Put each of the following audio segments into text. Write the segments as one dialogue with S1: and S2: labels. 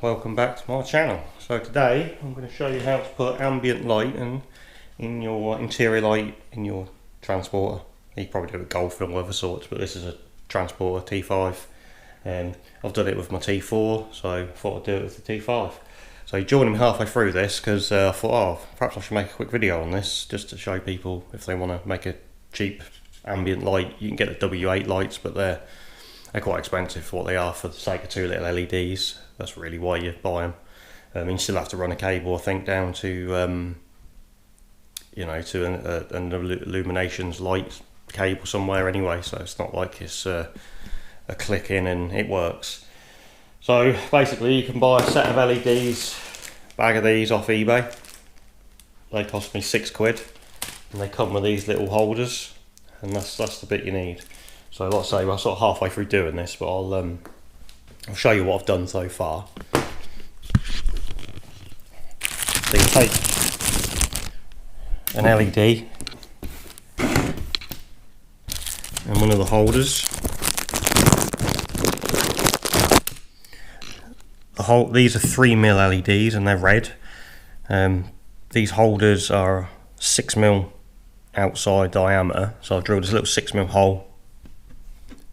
S1: welcome back to my channel. So today I'm going to show you how to put ambient light in your interior light in your transporter. You can probably do it with golf and all other sorts, but this is a transporter T5 and I've done it with my T4, so I thought I'd do it with the T5. So join me halfway through this because I thought, oh, perhaps I should make a quick video on this just to show people if they want to make a cheap ambient light. You can get the W8 lights, but they're quite expensive for what they are for the sake of two little LEDs. That's really why you buy them. You still have to run a cable, I think, down to to an illuminations light cable somewhere anyway. So it's not like it's a click in and it works. So basically, you can buy a set of LEDs, bag of these off eBay. They cost me £6, and they come with these little holders, and that's the bit you need. So like I say, we're sort of halfway through doing this, but I'll show you what I've done so far. So you take an LED and one of the holders. These are 3mm LEDs and they're red. These holders are 6mm outside diameter, so I've drilled this little 6mm hole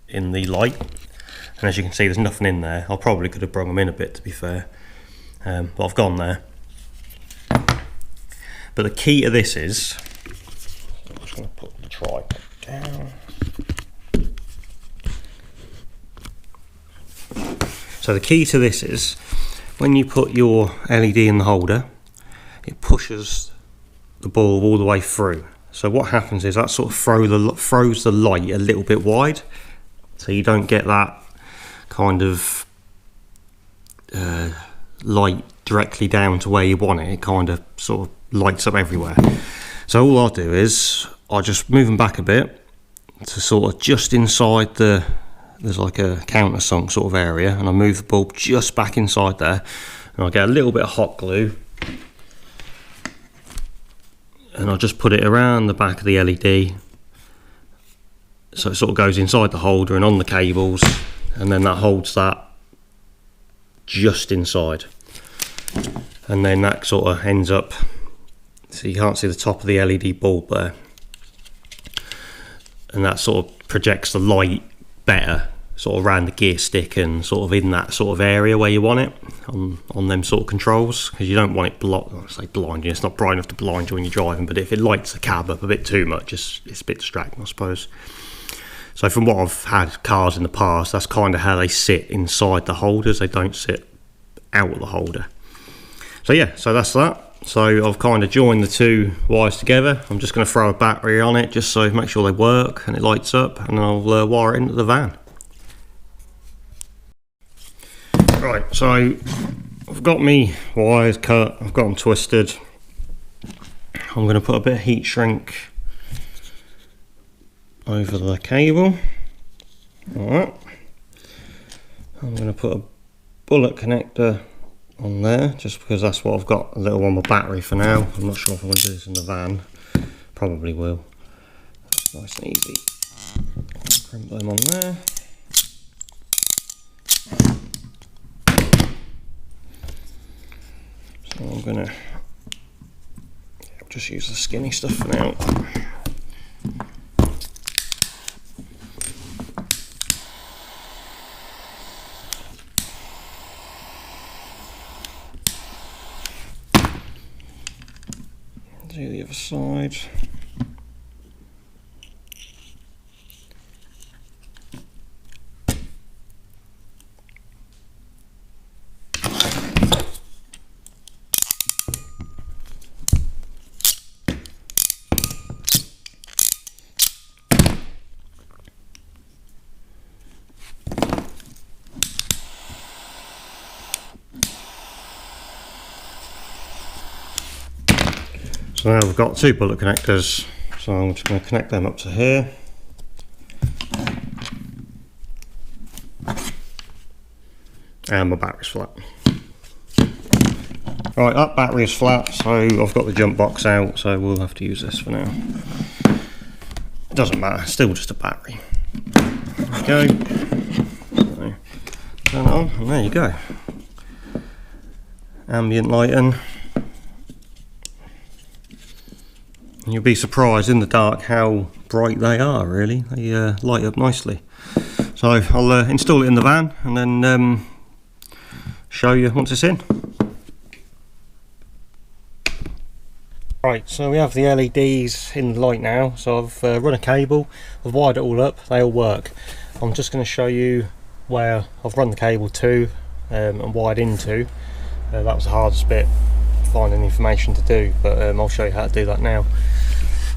S1: in the light, and as you can see there's nothing in there. I probably could have brought them in a bit, to be fair, but I've gone there. But the key to this is, I'm just going to put the tripod down. So the key to this is, when you put your LED in the holder, it pushes the bulb all the way through. So what happens is that sort of throws the light a little bit wide, so you don't get that kind of light directly down to where you want it. It kind of sort of lights up everywhere. So all I'll do is I'll just move them back a bit to sort of just inside there's like a countersunk sort of area, and I move the bulb just back inside there, and I'll get a little bit of hot glue and I'll just put it around the back of the LED, so it sort of goes inside the holder and on the cables, and then that holds that just inside, and then that sort of ends up, so you can't see the top of the LED bulb there, and that sort of projects the light better sort of around the gear stick and sort of in that sort of area where you want it on them sort of controls, because you don't want it blind you. It's not bright enough to blind you when you're driving, but if it lights the cab up a bit too much, it's a bit distracting, I suppose. So from what I've had cars in the past, that's kind of how they sit inside the holders. They don't sit out of the holder. So yeah, so that's that. So I've kind of joined the two wires together. I'm just going to throw a battery on it just so make sure they work and it lights up, and then I'll wire it into the van. Right, so I've got me wires cut, I've got them twisted. I'm going to put a bit of heat shrink over the cable. Alright, I'm going to put a bullet connector on there just because that's what I've got, a little one with battery for now. I'm not sure if I'm going to do this in the van, probably will. That's nice and easy. Crimp them on there. So I'm going to just use the skinny stuff for now. Do the other side. So now we've got two bullet connectors, so I'm just going to connect them up to here. And my battery's flat. Right, that battery is flat, so I've got the jump box out, so we'll have to use this for now. It doesn't matter, still just a battery. There we go. So, turn it on, and there you go. ambient lighting. And you'll be surprised in the dark how bright they are, really. They light up nicely. So I'll install it in the van and then show you once it's in. Right, so we have the LEDs in the light now. So I've run a cable, I've wired it all up, they all work. I'm just going to show you where I've run the cable to and wired into. That was the hardest bit, finding information to do, but I'll show you how to do that now.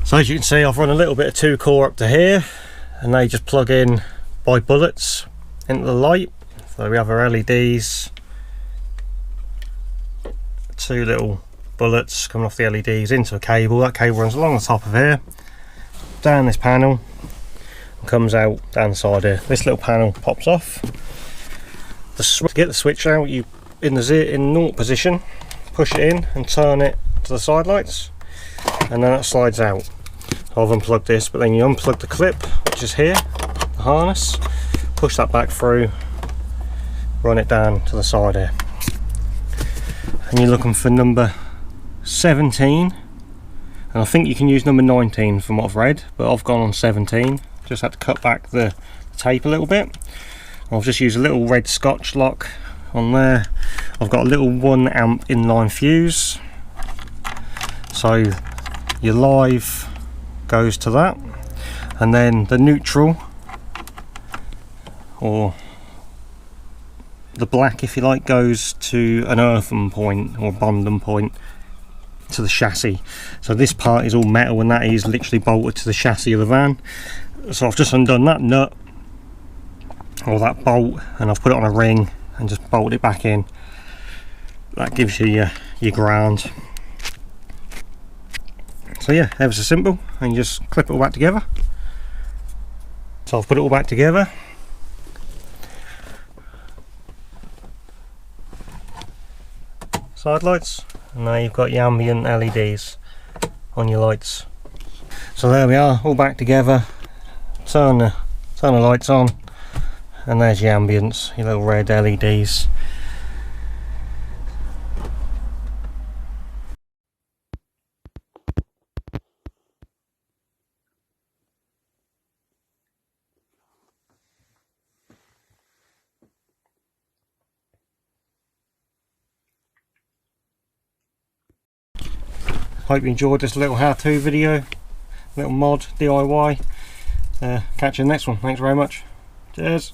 S1: So as you can see, I've run a little bit of 2 core up to here, and they just plug in by bullets into the light. So we have our LEDs, 2 little bullets coming off the LEDs into a cable. That cable runs along the top of here, down this panel, and comes out down the side here. This little panel pops off. To get the switch out, you in the naught position, push it in and turn it to the side lights, and then that slides out. I've unplugged this, but then you unplug the clip, which is here, the harness, push that back through, run it down to the side here, and you're looking for number 17, and I think you can use number 19 from what I've read, but I've gone on 17. Just had to cut back the tape a little bit. I've just used a little red Scotch lock on there. I've got a little 1 amp inline fuse, so your live goes to that, and then the neutral, or the black if you like, goes to an earthen point or bonding point to the chassis. So this part is all metal and that is literally bolted to the chassis of the van. So I've just undone that nut or that bolt, and I've put it on a ring and just bolted it back in. That gives you your ground. So yeah, ever so simple, and you just clip it all back together. So I've put it all back together. Side lights, and now you've got your ambient LEDs on your lights. So there we are, all back together. Turn the lights on, and there's your ambience, your little red LEDs. Hope you enjoyed this little how-to video, little mod DIY. Catch you in the next one. Thanks very much. Cheers.